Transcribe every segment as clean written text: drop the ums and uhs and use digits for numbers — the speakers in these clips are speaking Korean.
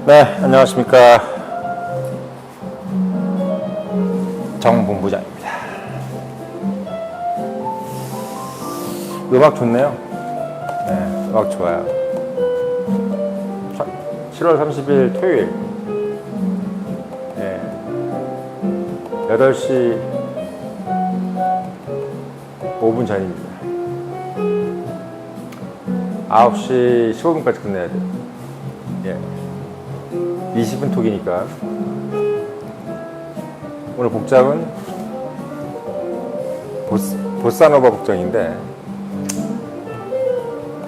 네, 안녕하십니까. 정본부장입니다. 음악 좋네요. 네, 음악 좋아요. 7월 30일 토요일. 네, 8시 5분 전입니다. 9시 15분까지 끝내야 돼요. 예. 20분 톡이니까. 오늘 복장은 보사노바 복장인데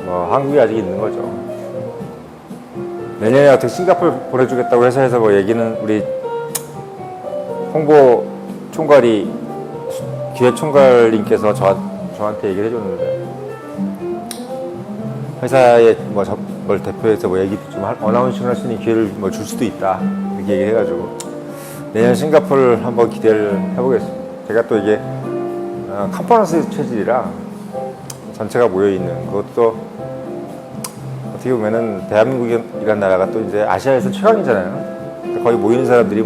뭐 한국이 아직 있는 거죠. 내년에 어떻게 싱가포르 보내주겠다고 회사에서 뭐 얘기는 우리 홍보 총괄이 기획 총괄님께서 저한테 얘기를 해줬는데, 회사에 뭐 뭘 대표해서 뭐 얘기 좀 어나운싱을 할 수 있는 기회를 뭐 줄 수도 있다 이렇게 얘기를 해가지고 내년 싱가포르를 한번 기대를 해보겠습니다. 제가 또 이게 컨퍼런스 체질이라 전체가 모여있는, 그것도 어떻게 보면은 대한민국이라는 나라가 또 이제 아시아에서 최강이잖아요. 거의 모이는 사람들이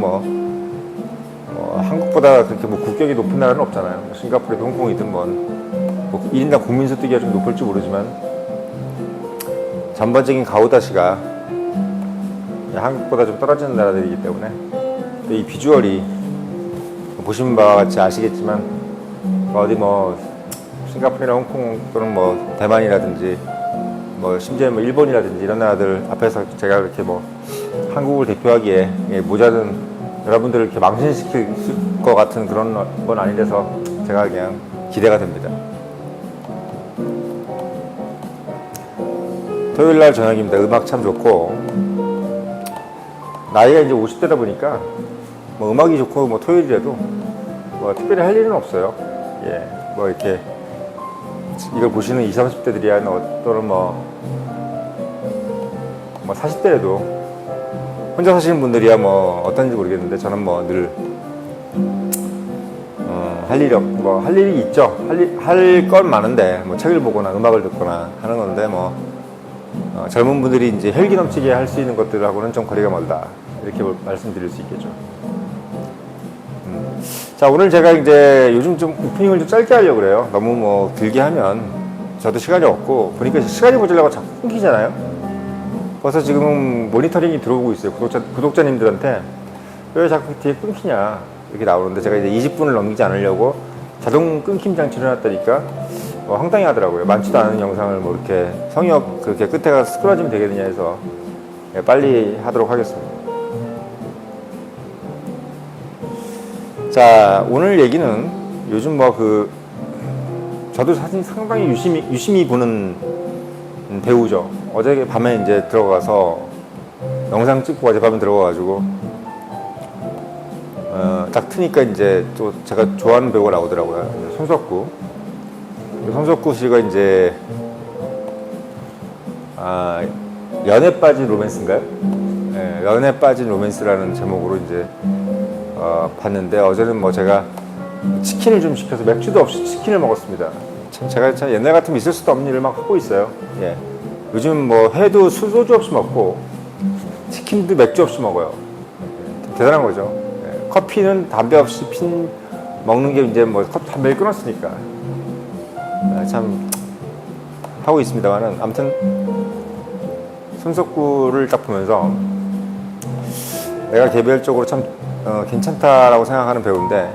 한국보다 그렇게 뭐 국격이 높은 나라는 없잖아요. 싱가포르, 홍콩이든 뭐 1인당 국민소득이 좀 높을지 모르지만 전반적인 가오다시가 한국보다 좀 떨어지는 나라들이기 때문에 또 이 비주얼이 보신 바와 같이 아시겠지만 어디 뭐 싱가포르나 홍콩 또는 뭐 대만이라든지 뭐 심지어 뭐 일본이라든지 이런 나라들 앞에서 제가 이렇게 뭐 한국을 대표하기에 모자른 여러분들을 이렇게 망신시킬 것 같은 그런 건 아니라서 제가 그냥 기대가 됩니다. 토요일날 저녁입니다. 음악 참 좋고, 나이가 이제 50대다 보니까 뭐 음악이 좋고 뭐 토요일이라도 뭐 특별히 할 일은 없어요. 예, 뭐 이렇게 이걸 보시는 20, 30대들이야 또는 뭐 40대라도 혼자 사시는 분들이야 뭐 어떤지 모르겠는데, 저는 뭐 늘 할 일이 있죠. 할 건 많은데 뭐 책을 보거나 음악을 듣거나 하는 건데 젊은 분들이 이제 혈기 넘치게 할 수 있는 것들하고는 좀 거리가 멀다 이렇게 말씀드릴 수 있겠죠. 자, 오늘 제가 이제 요즘 좀 오프닝을 좀 짧게 하려고 그래요. 너무 뭐 길게 하면 저도 시간이 없고, 보니까 시간이 모자라고 자꾸 끊기잖아요. 그래서 지금 모니터링이 들어오고 있어요. 구독자님들한테 왜 자꾸 뒤에 끊기냐 이렇게 나오는데, 제가 이제 20분을 넘기지 않으려고 자동 끊김 장치를 해놨다니까 황당해 하더라고요. 많지도 않은 영상을 뭐 이렇게 성역 그렇게 끝에가 스크롤하면 되겠느냐 해서 빨리 하도록 하겠습니다. 자, 오늘 얘기는 요즘 저도 사실 상당히 유심히 보는 배우죠. 어제 밤에 이제 들어가서 영상 찍고 어젯밤에 들어가가지고 딱 트니까 이제 또 제가 좋아하는 배우가 나오더라고요. 손석구 씨가 이제 연애 빠진 로맨스인가요? 네, 연애 빠진 로맨스라는 제목으로 이제 봤는데, 어제는 뭐 제가 치킨을 좀 시켜서 맥주도 없이 치킨을 먹었습니다. 제가 옛날 같으면 있을 수도 없는 일을 막 하고 있어요. 예. 요즘 뭐 회도 소주 없이 먹고 치킨도 맥주 없이 먹어요. 대단한 거죠. 예. 커피는 담배 없이 먹는 게 이제 뭐 담배를 끊었으니까 참 하고 있습니다만은, 아무튼 손석구를 딱 보면서 내가 개별적으로 참 괜찮다라고 생각하는 배우인데,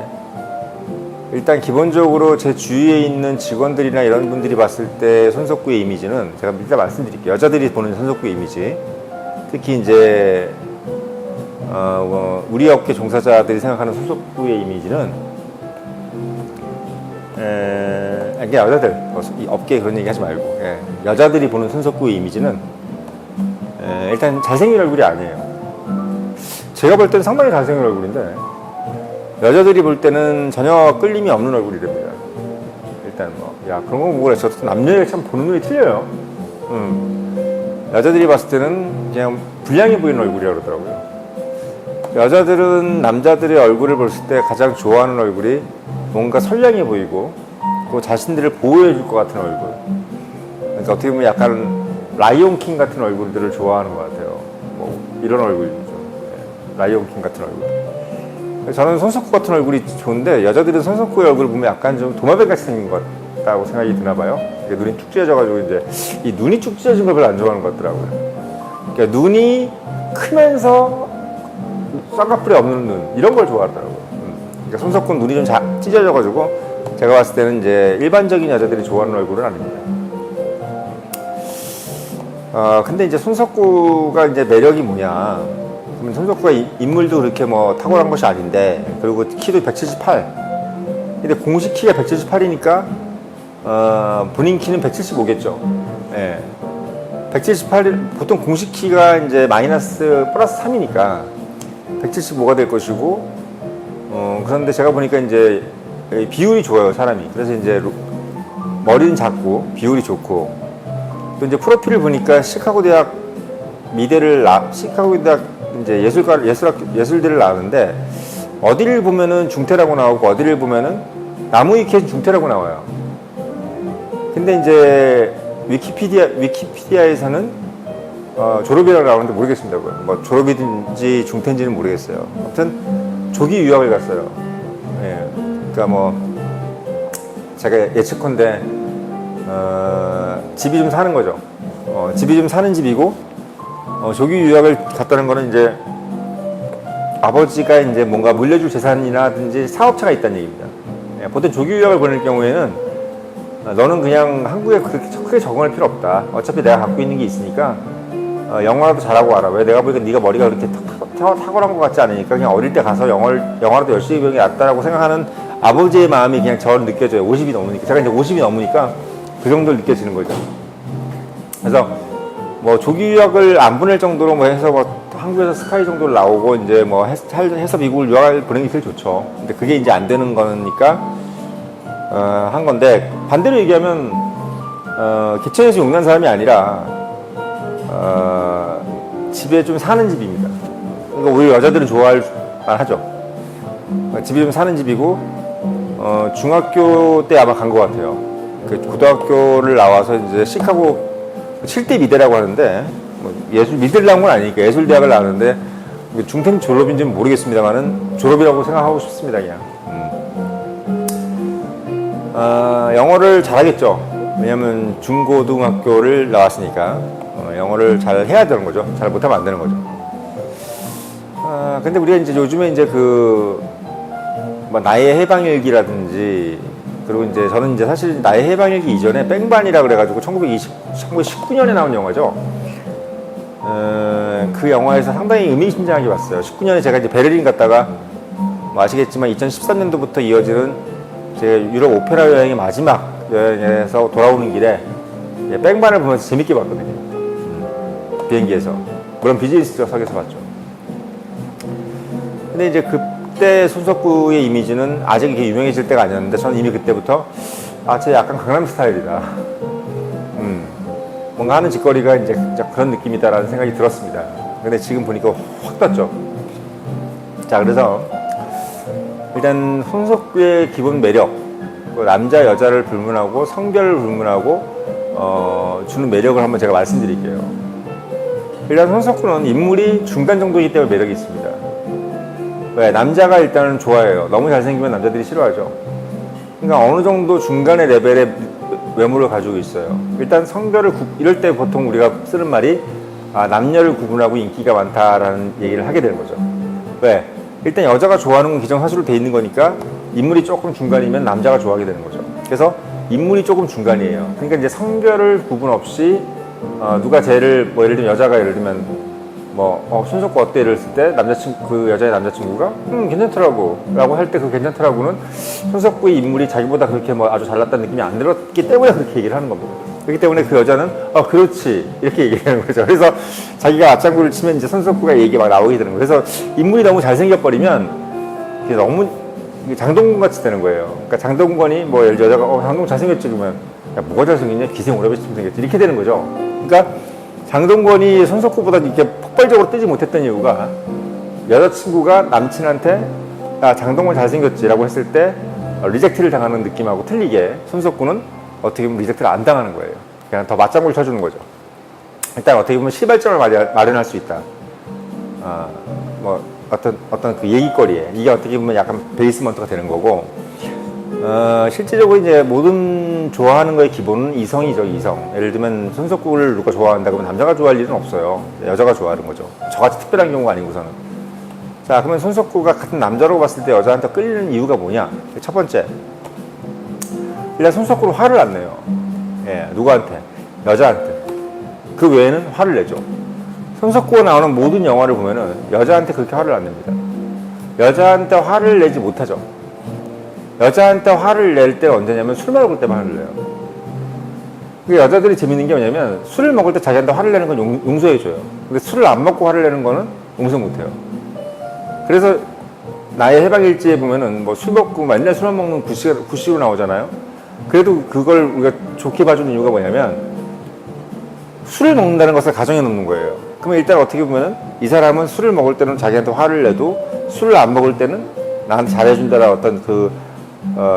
일단 기본적으로 제 주위에 있는 직원들이나 이런 분들이 봤을 때 손석구의 이미지는, 제가 일단 말씀드릴게요. 여자들이 보는 손석구의 이미지, 특히 이제 우리 업계 종사자들이 생각하는 손석구의 이미지는, 이게 여자들, 이 업계 그런 얘기 하지 말고, 여자들이 보는 손석구의 이미지는 일단 잘생긴 얼굴이 아니에요. 제가 볼 때는 상당히 잘생긴 얼굴인데 여자들이 볼 때는 전혀 끌림이 없는 얼굴이랍니다. 일단 그런 거 보고 그래. 저도 남녀의 참 보는 눈이 틀려요. 여자들이 봤을 때는 그냥 불량해 보이는 얼굴이라고 그러더라고요. 여자들은 남자들의 얼굴을 볼 때 가장 좋아하는 얼굴이 뭔가 선량해 보이고 또 자신들을 보호해 줄 것 같은 얼굴. 그러니까 어떻게 보면 약간 라이온 킹 같은 얼굴들을 좋아하는 것 같아요. 뭐 이런 얼굴이죠. 네. 라이온 킹 같은 얼굴. 저는 손석구 같은 얼굴이 좋은데 여자들은 손석구의 얼굴을 보면 약간 좀 도마뱀같이 생긴 것 같다고 생각이 드나 봐요. 눈이 쭉 찢어져가지고 이제 이 눈이 쭉 찢어진 걸 별로 안 좋아하는 것 같더라고요. 그러니까 눈이 크면서 쌍꺼풀이 없는 눈 이런 걸 좋아하더라고요. 그러니까 손석구는 눈이 좀 찢어져가지고 제가 봤을 때는 이제 일반적인 여자들이 좋아하는 얼굴은 아닙니다. 근데 이제 손석구가 이제 매력이 뭐냐? 그러면 손석구가 인물도 그렇게 뭐 탁월한 것이 아닌데, 그리고 키도 178. 근데 공식 키가 178이니까 본인 키는 175겠죠. 예. 178 보통 공식 키가 이제 마이너스 플러스 3이니까 175가 될 것이고, 그런데 제가 보니까 이제 비율이 좋아요, 사람이. 그래서 이제 머리는 작고 비율이 좋고, 또 이제 프로필을 보니까 시카고 대학 시카고 대학 이제 예술대를 나왔는데, 어디를 보면은 중퇴라고 나오고 어디를 보면은 나무위키에서 중퇴라고 나와요. 근데 이제 위키피디아에서는 졸업이라고 나오는데 모르겠습니다. 뭐 졸업이든지 중퇴인지는 모르겠어요. 아무튼 조기 유학을 갔어요. 예. 그러니까 뭐 제가 예측컨대 집이 좀 사는 거죠. 집이 좀 사는 집이고, 조기 유학을 갔다는 거는 이제 아버지가 이제 뭔가 물려줄 재산이라든지 사업체가 있다는 얘기입니다. 예, 보통 조기 유학을 보낼 경우에는 너는 그냥 한국에 그렇게 크게 적응할 필요 없다. 어차피 내가 갖고 있는 게 있으니까 영어라도 잘하고 와라. 왜 내가 보니까 네가 머리가 그렇게 탁월한 것 같지 않으니까 그냥 어릴 때 가서 영어라도 열심히 배우는 게 낫다라고 생각하는 아버지의 마음이 그냥 저를 느껴져요. 50이 넘으니까. 제가 이제 50이 넘으니까 그 정도를 느껴지는 거죠. 그래서 뭐 조기 유학을 안 보낼 정도로 뭐 해서 뭐 한국에서 스카이 정도를 나오고 이제 뭐 해서 미국을 유학을 보내는 게 제일 좋죠. 근데 그게 이제 안 되는 거니까 한 건데, 반대로 얘기하면 개천에서 용난 사람이 아니라 집에 좀 사는 집입니다. 그러니까 우리 여자들은 좋아할 만하죠. 집이 좀 사는 집이고, 중학교 때 아마 간 것 같아요. 그 고등학교를 나와서 이제 시카고 7대 미대라고 하는데, 뭐 미대를 나온 건 아니니까 예술대학을 나왔는데, 중퇴 졸업인지는 모르겠습니다만은 졸업이라고 생각하고 싶습니다, 그냥. 영어를 잘하겠죠. 왜냐면 중고등학교를 나왔으니까 영어를 잘 해야 되는 거죠. 잘 못하면 안 되는 거죠. 근데 우리가 이제 요즘에 이제 뭐 나의 해방일기라든지, 그리고 이제 저는 이제 사실 나의 해방일기 이전에 뺑반이라 그래가지고 1919년에 나온 영화죠. 그 영화에서 상당히 의미심장하게 봤어요. 19년에 제가 이제 베를린 갔다가 뭐 아시겠지만 2013년도부터 이어지는 제 유럽 오페라 여행의 마지막 여행에서 돌아오는 길에 뺑반을 보면서 재밌게 봤거든요. 비행기에서. 물론 비즈니스석에서 봤죠. 근데 이제 그때 손석구의 이미지는 아직 이렇게 유명해질 때가 아니었는데, 저는 이미 그때부터 쟤 약간 강남 스타일이다. 뭔가 하는 짓거리가 이제 그런 느낌이다라는 생각이 들었습니다. 근데 지금 보니까 확 떴죠. 자, 그래서 일단 손석구의 기본 매력, 남자 여자를 불문하고 성별을 불문하고 주는 매력을 한번 제가 말씀드릴게요. 일단 손석구는 인물이 중간 정도이기 때문에 매력이 있습니다. 왜? 남자가 일단은 좋아해요. 너무 잘생기면 남자들이 싫어하죠. 그러니까 어느 정도 중간의 레벨의 외모를 가지고 있어요. 일단 성별을 이럴 때 보통 우리가 쓰는 말이 남녀를 구분하고 인기가 많다라는 얘기를 하게 되는 거죠. 왜? 일단 여자가 좋아하는 건 기정사실로 돼 있는 거니까 인물이 조금 중간이면 남자가 좋아하게 되는 거죠. 그래서 인물이 조금 중간이에요. 그러니까 이제 성별을 구분 없이 누가 쟤를 뭐 예를 들면 여자가 예를 들면 손석구 어때? 이랬을 때 그 여자의 남자친구가 괜찮더라고 라고 할 때, 그 괜찮더라고는 손석구의 인물이 자기보다 그렇게 뭐 아주 잘났다는 느낌이 안 들었기 때문에 그렇게 얘기를 하는 겁니다. 그렇기 때문에 그 여자는 그렇지 이렇게 얘기하는 거죠. 그래서 자기가 앞장구를 치면 이제 손석구가 얘기가 막 나오게 되는 거예요. 그래서 인물이 너무 잘생겨버리면 너무 장동건 같이 되는 거예요. 그러니까 장동건이 뭐 예를 들어 여자가 장동건 잘생겼지 그러면 야 뭐가 잘생겼냐? 기생오라비처럼 생겼지 이렇게 되는 거죠. 그러니까 장동건이 손석구보다 이렇게 폭발적으로 뜨지 못했던 이유가, 여자친구가 남친한테 장동건 잘생겼지 라고 했을 때 리젝트를 당하는 느낌하고 틀리게 손석구는 어떻게 보면 리젝트를 안 당하는 거예요. 그냥 더 맞장구를 쳐주는 거죠. 일단 어떻게 보면 시발점을 마련할 수 있다. 뭐 어떤 그 얘기거리에 이게 어떻게 보면 약간 베이스먼트가 되는 거고, 실제적으로 이제 모든 좋아하는 거의 기본은 이성이죠, 이성. 예를 들면 손석구를 누가 좋아한다 그러면 남자가 좋아할 일은 없어요. 여자가 좋아하는 거죠. 저같이 특별한 경우가 아니고서는. 자, 그러면 손석구가 같은 남자라고 봤을 때 여자한테 끌리는 이유가 뭐냐? 첫 번째, 일단 손석구는 화를 안 내요. 예, 누구한테? 여자한테. 그 외에는 화를 내죠. 손석구가 나오는 모든 영화를 보면은 여자한테 그렇게 화를 안 냅니다. 여자한테 화를 내지 못하죠. 여자한테 화를 낼 때는 언제냐면 술 먹을 때만 화를 내요. 그 여자들이 재밌는 게 뭐냐면 술을 먹을 때 자기한테 화를 내는 건 용서해줘요. 근데 술을 안 먹고 화를 내는 거는 용서 못해요. 그래서 나의 해방일지에 보면은 뭐 술 먹고 맨날 술만 먹는 구씨로 나오잖아요. 그래도 그걸 우리가 좋게 봐주는 이유가 뭐냐면 술을 먹는다는 것을 가정해 놓는 거예요. 그러면 일단 어떻게 보면은 이 사람은 술을 먹을 때는 자기한테 화를 내도 술을 안 먹을 때는 나한테 잘해준다라는 어떤 그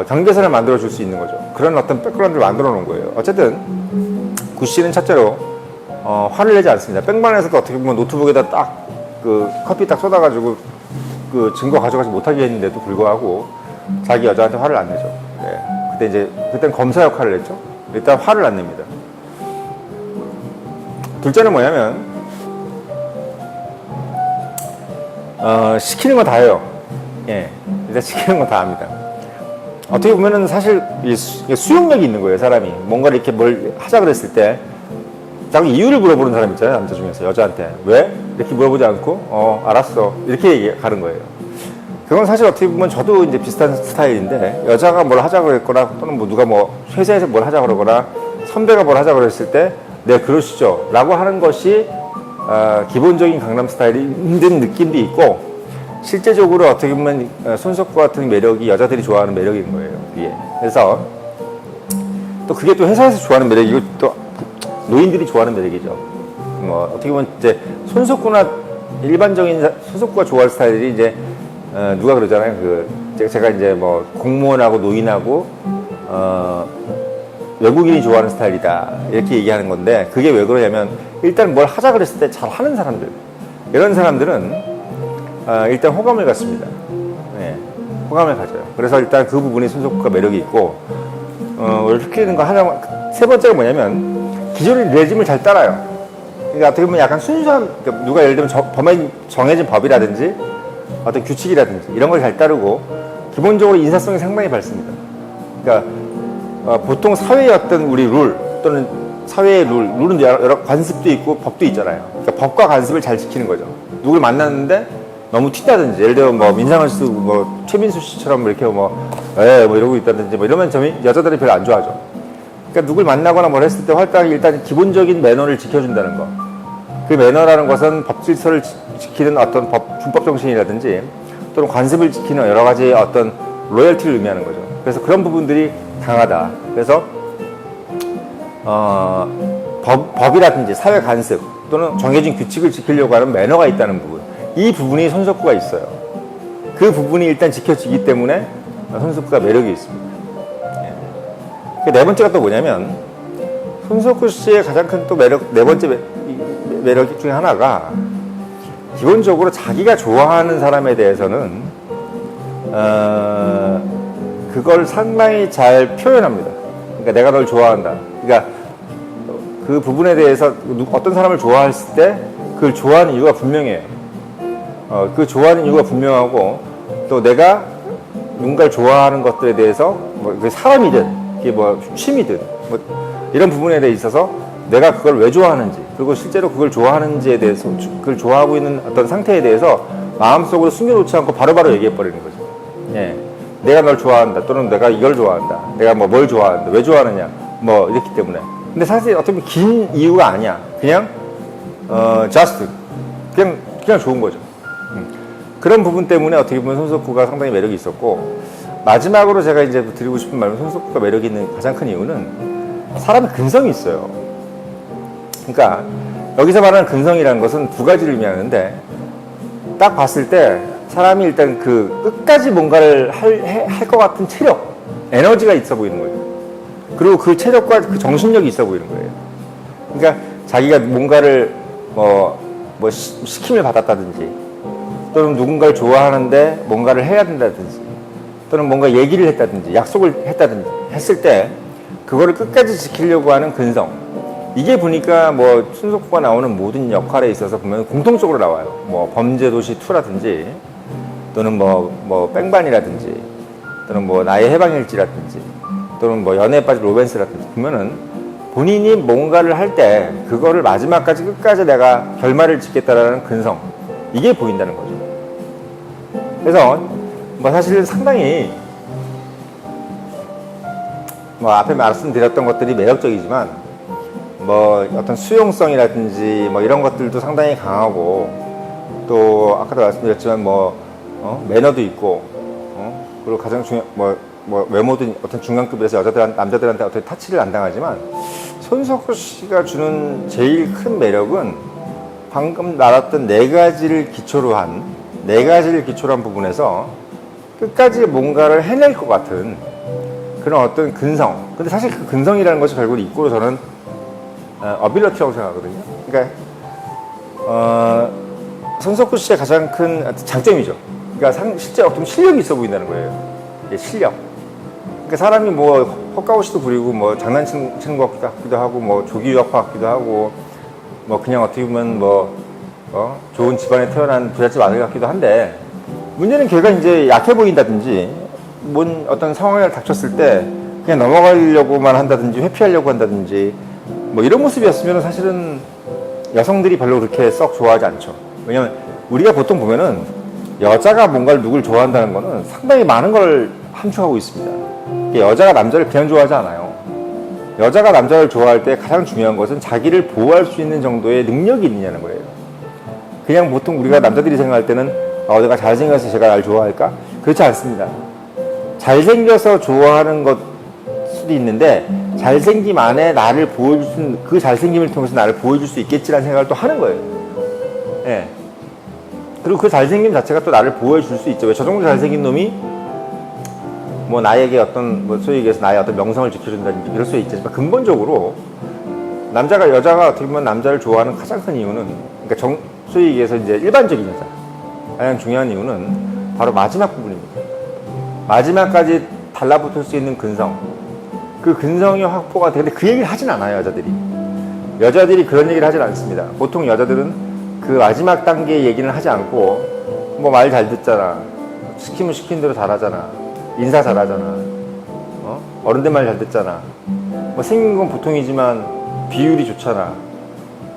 경계선을 만들어 줄 수 있는 거죠. 그런 어떤 백그라운드를 만들어 놓은 거예요. 어쨌든 구씨는 첫째로 화를 내지 않습니다. 백만에서도 어떻게 보면 노트북에다 딱 그 커피 딱 쏟아가지고 그 증거 가져가지 못하게 했는데도 불구하고 자기 여자한테 화를 안 내죠. 네. 그때는 검사 역할을 했죠. 일단 화를 안 냅니다. 둘째는 뭐냐면 시키는 거 다 해요. 예, 일단 시키는 거 다 합니다. 어떻게 보면은 사실 수용력이 있는 거예요. 사람이 뭔가를 이렇게 뭘 하자 그랬을 때 자꾸 이유를 물어보는 사람 있잖아요. 남자 중에서 여자한테 왜? 이렇게 물어보지 않고 알았어 이렇게 가는 거예요. 그건 사실 어떻게 보면 저도 이제 비슷한 스타일인데, 여자가 뭘 하자 그랬거나 또는 뭐 누가 뭐 회사에서 뭘 하자 그러거나 선배가 뭘 하자 그랬을 때 네 그러시죠 라고 하는 것이 기본적인 강남 스타일인 느낌도 있고, 실제적으로 어떻게 보면 손석구 같은 매력이 여자들이 좋아하는 매력인 거예요. 예. 그래서 또 그게 또 회사에서 좋아하는 매력이고 또 노인들이 좋아하는 매력이죠. 뭐 어떻게 보면 이제 손석구나 일반적인 손석구가 좋아할 스타일이 이제 누가 그러잖아요. 제가 이제 뭐 공무원하고 노인하고 외국인이 좋아하는 스타일이다 이렇게 얘기하는 건데, 그게 왜 그러냐면 일단 뭘 하자 그랬을 때 잘 하는 사람들, 이런 사람들은 일단 호감을 갖습니다. 네, 호감을 가져요. 그래서 일단 그 부분이 손석구가 매력이 있고, 이렇게 되는 거 하나. 세 번째가 뭐냐면 기존의 레짐을 잘 따라요. 그러니까 어떻게 보면 약간 순수한, 그러니까 누가 예를 들면 정해진 법이라든지 어떤 규칙이라든지 이런 걸 잘 따르고, 기본적으로 인사성이 상당히 밝습니다. 그러니까 보통 사회의 어떤 우리 룰 또는 사회의 룰은 여러 관습도 있고 법도 있잖아요. 그러니까 법과 관습을 잘 지키는 거죠. 누굴 만났는데 너무 튄다든지, 예를 들어 뭐 민상을 쓰고 뭐 최민수 씨처럼 이렇게 뭐 이러고 있다든지 뭐 이러면 여자들이 별로 안 좋아하죠. 그러니까 누굴 만나거나 뭘 했을 때 활동이 일단 기본적인 매너를 지켜준다는 거. 그 매너라는 것은 법 질서를 지키는 어떤 준법 정신이라든지 또는 관습을 지키는 여러 가지 어떤 로열티를 의미하는 거죠. 그래서 그런 부분들이 강하다. 그래서 법이라든지 사회 관습 또는 정해진 규칙을 지키려고 하는 매너가 있다는 부분, 이 부분이 손석구가 있어요. 그 부분이 일단 지켜지기 때문에 손석구가 매력이 있습니다. 예. 네 번째가 또 뭐냐면, 손석구 씨의 가장 큰 또 매력, 네 번째 매력 중에 하나가 기본적으로 자기가 좋아하는 사람에 대해서는 그걸 상당히 잘 표현합니다. 그러니까 내가 널 좋아한다. 그러니까 그 부분에 대해서 어떤 사람을 좋아했을 때 그걸 좋아하는 이유가 분명해요. 그 좋아하는 이유가 분명하고, 또 내가 누군가를 좋아하는 것들에 대해서 뭐 사람이든 이게 뭐 취미든 뭐 이런 부분에 대해 있어서 내가 그걸 왜 좋아하는지, 그리고 실제로 그걸 좋아하는지에 대해서, 그걸 좋아하고 있는 어떤 상태에 대해서 마음속으로 숨겨놓지 않고 바로바로 얘기해버리는 거죠. 예. 내가 널 좋아한다, 또는 내가 이걸 좋아한다, 내가 뭐 뭘 좋아한다, 왜 좋아하느냐, 뭐 이렇기 때문에. 근데 사실 어떻게 보면 긴 이유가 아니야. 그냥 just 그냥 좋은 거죠. 그런 부분 때문에 어떻게 보면 손석구가 상당히 매력이 있었고, 마지막으로 제가 이제 드리고 싶은 말은, 손석구가 매력이 있는 가장 큰 이유는 사람의 근성이 있어요. 그러니까 여기서 말하는 근성이라는 것은 두 가지를 의미하는데, 딱 봤을 때 사람이 일단 그 끝까지 뭔가를 할 것 같은 체력, 에너지가 있어 보이는 거예요. 그리고 그 체력과 그 정신력이 있어 보이는 거예요. 그러니까 자기가 뭔가를 시킴을 받았다든지, 또는 누군가를 좋아하는데 뭔가를 해야 된다든지, 또는 뭔가 얘기를 했다든지, 약속을 했다든지 했을 때 그거를 끝까지 지키려고 하는 근성. 이게 보니까 뭐 손석구가 나오는 모든 역할에 있어서 보면 공통적으로 나와요. 뭐 범죄도시 2라든지, 또는 뭐 뺑반이라든지, 또는 뭐 나의 해방일지라든지, 또는 뭐 연애에 빠진 로맨스라든지 보면은 본인이 뭔가를 할 때 그거를 마지막까지 끝까지 내가 결말을 짓겠다라는 근성, 이게 보인다는 거죠. 그래서 뭐 사실 상당히 뭐 앞에 말씀드렸던 것들이 매력적이지만 뭐 어떤 수용성이라든지 뭐 이런 것들도 상당히 강하고, 또 아까도 말씀드렸지만 매너도 있고, 그리고 가장 중요한 외모도 어떤 중간급에서 남자들한테 어떻게 타치를 안 당하지만, 손석구 씨가 주는 제일 큰 매력은 방금 말했던 네 가지를 기초로 한 부분에서 끝까지 뭔가를 해낼 것 같은 그런 어떤 근성. 근데 사실 그 근성이라는 것이 결국 이꼬로 저는 어빌러티라고 생각하거든요. 그러니까 손석구 씨의 가장 큰 장점이죠. 그러니까 실제 어떤 실력이 있어 보인다는 거예요. 실력. 그러니까 사람이 뭐 헛가오시도 부리고 뭐 장난치는 것 같기도 하고, 뭐 조기 유학파 같기도 하고, 뭐 그냥 어떻게 보면 좋은 집안에 태어난 부잣집 아들 같기도 한데, 문제는 걔가 이제 약해 보인다든지, 뭔 어떤 상황을 닥쳤을 때 그냥 넘어가려고만 한다든지, 회피하려고 한다든지, 뭐 이런 모습이었으면 사실은 여성들이 별로 그렇게 썩 좋아하지 않죠. 왜냐면 우리가 보통 보면은 여자가 뭔가를 누굴 좋아한다는 거는 상당히 많은 걸 함축하고 있습니다. 여자가 남자를 그냥 좋아하지 않아요. 여자가 남자를 좋아할 때 가장 중요한 것은 자기를 보호할 수 있는 정도의 능력이 있느냐는 거예요. 그냥 보통 우리가 남자들이 생각할 때는 내가 잘생겨서 제가 날 좋아할까? 그렇지 않습니다. 잘생겨서 좋아하는 것 수도 있는데, 잘생김 안에 나를 보여줄 수 있는, 그 잘생김을 통해서 나를 보여줄 수 있겠지라는 생각을 또 하는 거예요. 예. 그리고 그 잘생김 자체가 또 나를 보여줄 수 있죠. 왜 저 정도 잘생긴 놈이 뭐 나에게 소위 얘기해서 나의 어떤 명성을 지켜준다든지 이럴 수 있지만, 근본적으로 여자가 어떻게 보면 남자를 좋아하는 가장 큰 이유는, 그러니까 소위 얘기해서 이제 일반적인 여자 가장 중요한 이유는 바로 마지막 부분입니다. 마지막까지 달라붙을 수 있는 근성. 그 근성이 확보가 되는데 그 얘기를 하진 않아요, 여자들이 그런 얘기를 하진 않습니다. 보통 여자들은 그 마지막 단계의 얘기는 하지 않고, 뭐 말 잘 듣잖아, 시키면 시킨 대로 잘하잖아, 인사 잘하잖아, 어른들 말 잘 듣잖아, 뭐 생긴 건 보통이지만 비율이 좋잖아,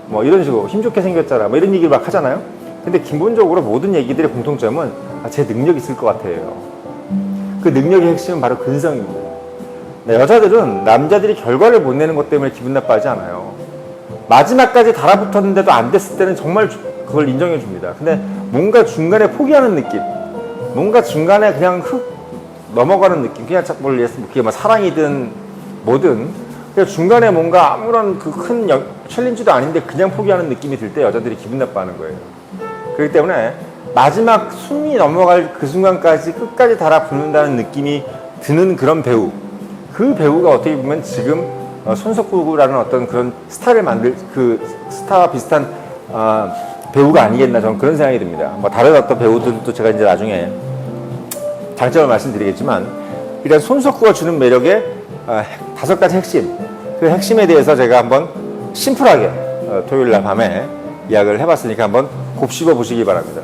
뭐 이런 식으로 힘 좋게 생겼잖아, 뭐 이런 얘기를 막 하잖아요. 근데 기본적으로 모든 얘기들의 공통점은 제 능력이 있을 것 같아요. 그 능력의 핵심은 바로 근성입니다. 여자들은 남자들이 결과를 못 내는 것 때문에 기분 나빠하지 않아요. 마지막까지 달아붙었는데도 안 됐을 때는 정말 그걸 인정해 줍니다. 근데 뭔가 중간에 포기하는 느낌, 뭔가 중간에 그냥 넘어가는 느낌, 그냥 그게 뭐 사랑이든 뭐든, 그냥 중간에 뭔가 아무런 그 큰 챌린지도 아닌데 그냥 포기하는 느낌이 들 때 여자들이 기분 나빠하는 거예요. 그렇기 때문에 마지막 숨이 넘어갈 그 순간까지 끝까지 달아붙는다는 느낌이 드는 그런 배우, 그 배우가 어떻게 보면 지금 손석구라는 어떤 그런 스타를 만들, 그 스타와 비슷한 배우가 아니겠나, 저는 그런 생각이 듭니다. 뭐 다른 어떤 배우들도 제가 이제 나중에 장점을 말씀드리겠지만, 일단 손석구가 주는 매력의 5가지 핵심, 그 핵심에 대해서 제가 한번 심플하게 토요일날 밤에 이야기를 해봤으니까 한번 곱씹어 보시기 바랍니다.